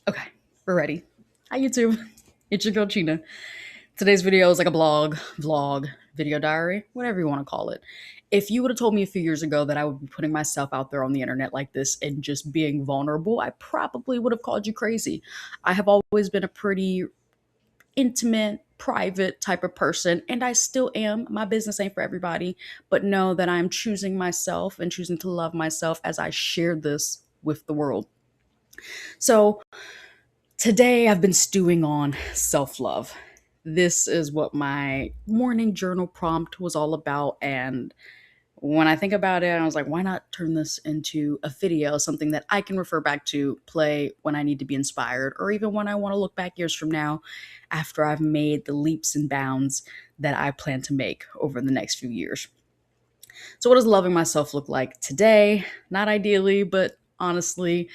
Okay, we're ready. Hi, YouTube. It's your girl, Gina. Today's video is like a blog, vlog, video diary, whatever you want to call it. If you would have told me a few years ago that I would be putting myself out there on the internet like this and just being vulnerable, I probably would have called you crazy. I have always been a pretty intimate, private type of person, and I still am. My business ain't for everybody, but know that I'm choosing myself and choosing to love myself as I share this with the world. So, today I've been stewing on self love. This is what my morning journal prompt was all about. And when I think about it, I was like, why not turn this into a video, something that I can refer back to, play when I need to be inspired, or even when I want to look back years from now after I've made the leaps and bounds that I plan to make over the next few years. So, what does loving myself look like today? Not ideally, but honestly,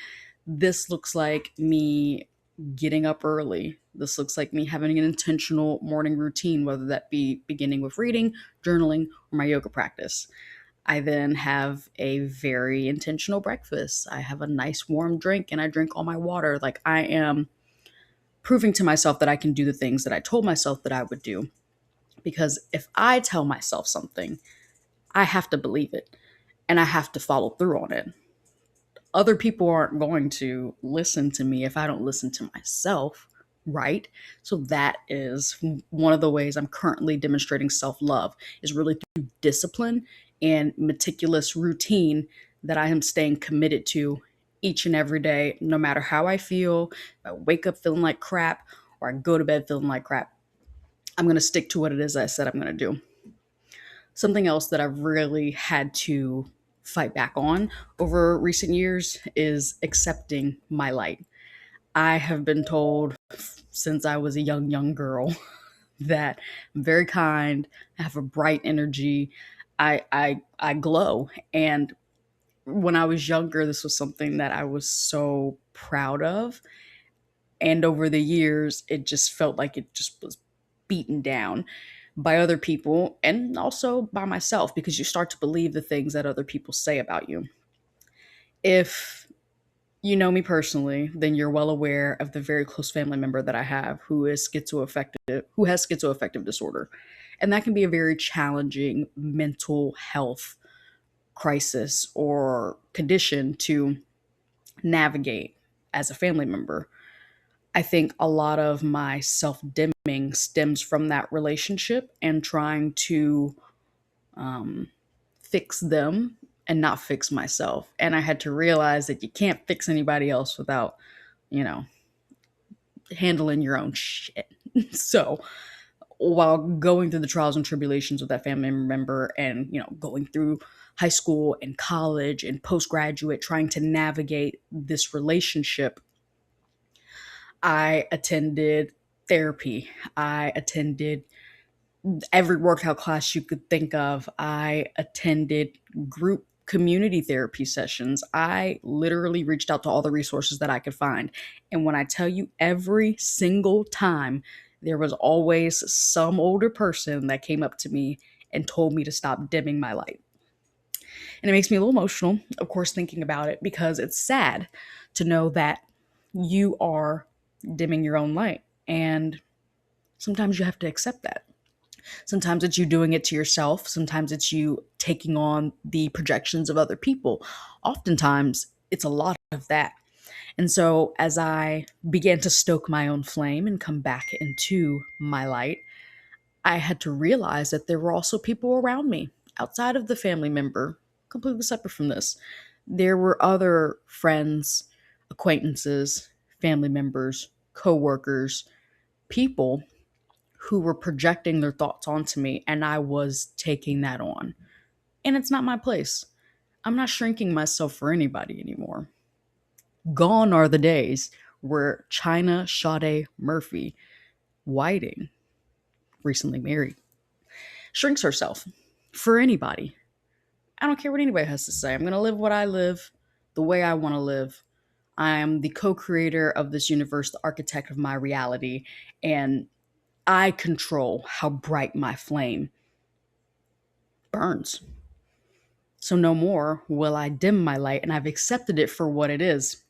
this looks like me getting up early. This looks like me having an intentional morning routine, whether that be beginning with reading, journaling, or my yoga practice. I then have a very intentional breakfast. I have a nice warm drink and I drink all my water. Like I am proving to myself that I can do the things that I told myself that I would do. Because if I tell myself something, I have to believe it and I have to follow through on it. Other people aren't going to listen to me if I don't listen to myself, right? So that is one of the ways I'm currently demonstrating self-love is really through discipline and meticulous routine that I am staying committed to each and every day, no matter how I feel. If I wake up feeling like crap or I go to bed feeling like crap, I'm going to stick to what it is I said I'm going to do. Something else that I've really had to fight back on over recent years is accepting my light. I have been told since I was a young girl that I'm very kind, I have a bright energy, I glow. And when I was younger, this was something that I was so proud of. And over the years, it just felt like it just was beaten down by other people and also by myself because you start to believe the things that other people say about you. If you know me personally, then you're well aware of the very close family member that I have who has schizoaffective disorder. And that can be a very challenging mental health crisis or condition to navigate as a family member. I think a lot of my self dimming stems from that relationship and trying to um, fix them and not fix myself. And I had to realize that you can't fix anybody else without, you know, handling your own shit. So while going through the trials and tribulations with that family member and, going through high school and college and postgraduate, trying to navigate this relationship, I attended therapy. I attended every workout class you could think of. I attended group community therapy sessions. I literally reached out to all the resources that I could find. And when I tell you every single time, there was always some older person that came up to me and told me to stop dimming my light. And it makes me a little emotional, of course, thinking about it because it's sad to know that you are dimming your own light. And sometimes you have to accept that. Sometimes it's you doing it to yourself. Sometimes it's you taking on the projections of other people. Oftentimes, it's a lot of that. And so, as I began to stoke my own flame and come back into my light, I had to realize that there were also people around me outside of the family member, completely separate from this. There were other friends, acquaintances, family members, coworkers, people who were projecting their thoughts onto me, and I was taking that on. And it's not my place. I'm not shrinking myself for anybody anymore. Gone are the days where China Sade Murphy, Whiting, recently married, shrinks herself for anybody. I don't care what anybody has to say. I'm going to live what I live the way I want to live. I am the co creator of this universe, the architect of my reality, and I control how bright my flame burns. So no more will I dim my light, and I've accepted it for what it is.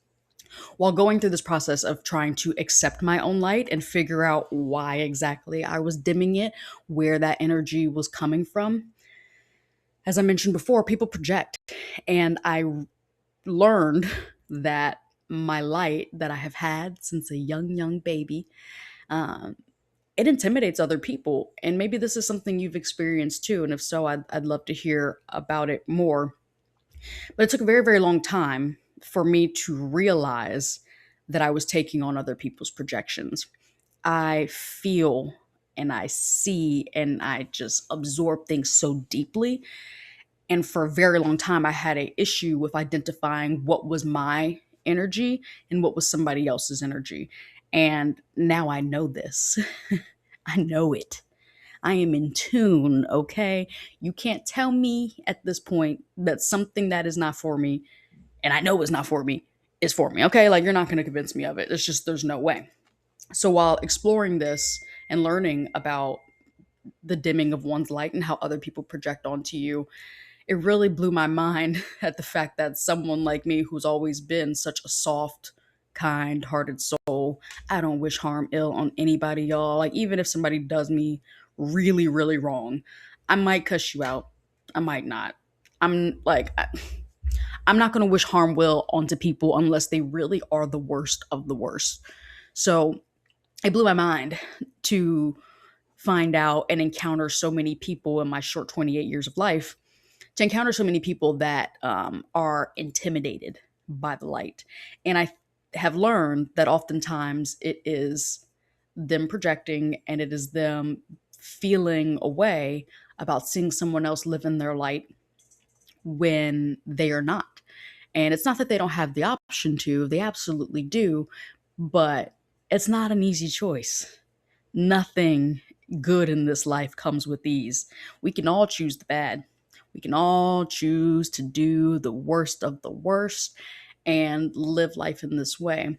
While going through this process of trying to accept my own light and figure out why exactly I was dimming it, where that energy was coming from, as I mentioned before, people project. And I learned that my light that I have had since a young baby, um, it intimidates other people. And maybe this is something you've experienced too. And if so, I'd love to hear about it more. But it took a very long time for me to realize that I was taking on other people's projections. I feel and I see and I just absorb things so deeply. And for a very long time, I had an issue with identifying what was my energy and what was somebody else's energy. And now I know this. I know it. I am in tune, okay? You can't tell me at this point that something that is not for me, and I know it's not for me, is for me, okay? Like, you're not going to convince me of it. It's just, there's no way. So while exploring this and learning about the dimming of one's light and how other people project onto you, it really blew my mind at the fact that someone like me, who's always been such a soft, kind hearted soul, I don't wish harm ill on anybody, y'all. Like, even if somebody does me really wrong, I might cuss you out. I might not. I'm like, I'm not going to wish harm will onto people unless they really are the worst of the worst. So it blew my mind to find out and encounter so many people in my short 28 years of life, to encounter so many people that are intimidated by the light. And I have learned that oftentimes it is them projecting and it is them feeling a way about seeing someone else live in their light when they are not. And it's not that they don't have the option to, they absolutely do, but it's not an easy choice. Nothing good in this life comes with ease. We can all choose the bad. We can all choose to do the worst of the worst and live life in this way.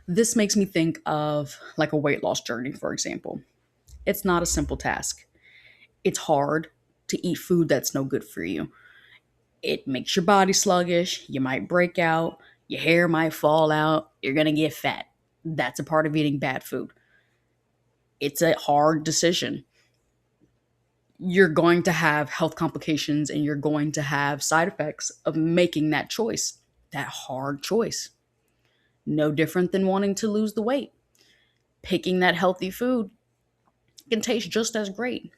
This makes me think of like a weight loss journey, for example. It's not a simple task. It's hard to eat food that's no good for you. It makes your body sluggish. You might break out. Your hair might fall out. You're going to get fat. That's a part of eating bad food. It's a hard decision. You're going to have health complications and you're going to have side effects of making that choice, that hard choice. No different than wanting to lose the weight. Picking that healthy food can taste just as great,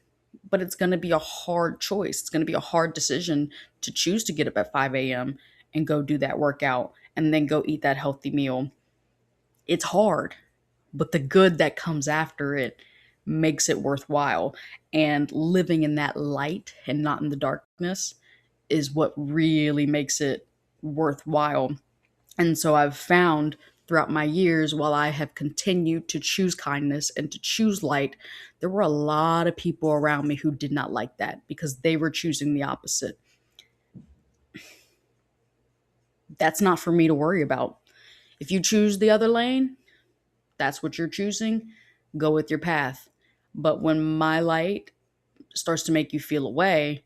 but it's going to be a hard choice. It's going to be a hard decision to choose to get up at 5 a.m. and go do that workout and then go eat that healthy meal. It's hard, but the good that comes after it makes it worthwhile. And living in that light and not in the darkness is what really makes it worthwhile. And so I've found throughout my years, while I have continued to choose kindness and to choose light, there were a lot of people around me who did not like that because they were choosing the opposite. That's not for me to worry about. If you choose the other lane, that's what you're choosing. Go with your path. But when my light starts to make you feel away,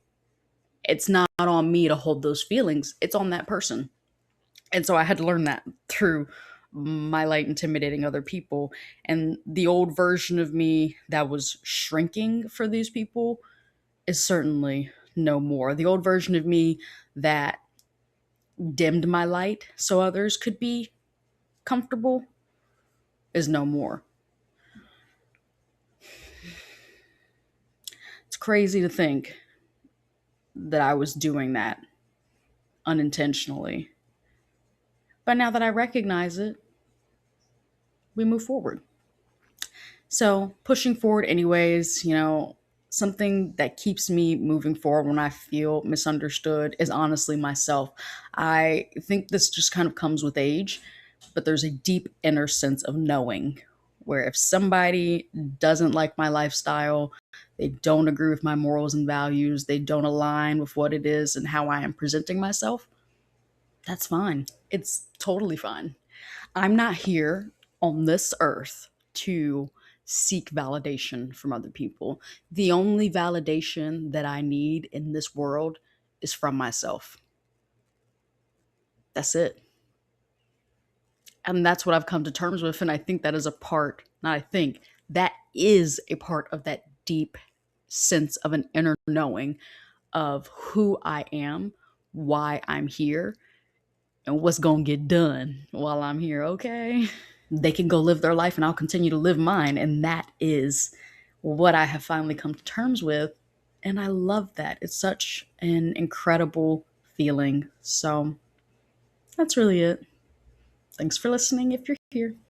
it's not on me to hold those feelings. It's on that person. And so I had to learn that through my light intimidating other people. And the old version of me that was shrinking for these people is certainly no more. The old version of me that dimmed my light so others could be comfortable is no more. It's crazy to think that I was doing that unintentionally. But now that I recognize it, we move forward. So, pushing forward, anyways, something that keeps me moving forward when I feel misunderstood is honestly myself. I think this just kind of comes with age, but there's a deep inner sense of knowing where if somebody doesn't like my lifestyle, they don't agree with my morals and values, they don't align with what it is and how I am presenting myself, that's fine. It's totally fine. I'm not here on this earth to seek validation from other people. The only validation that I need in this world is from myself. That's it. And that's what I've come to terms with. And I think that is a part, not I think, that is a part of that deep sense of an inner knowing of who I am, why I'm here, and what's going to get done while I'm here, okay? They can go live their life and I'll continue to live mine. And that is what I have finally come to terms with. And I love that. It's such an incredible feeling. So that's really it. Thanks for listening if you're here.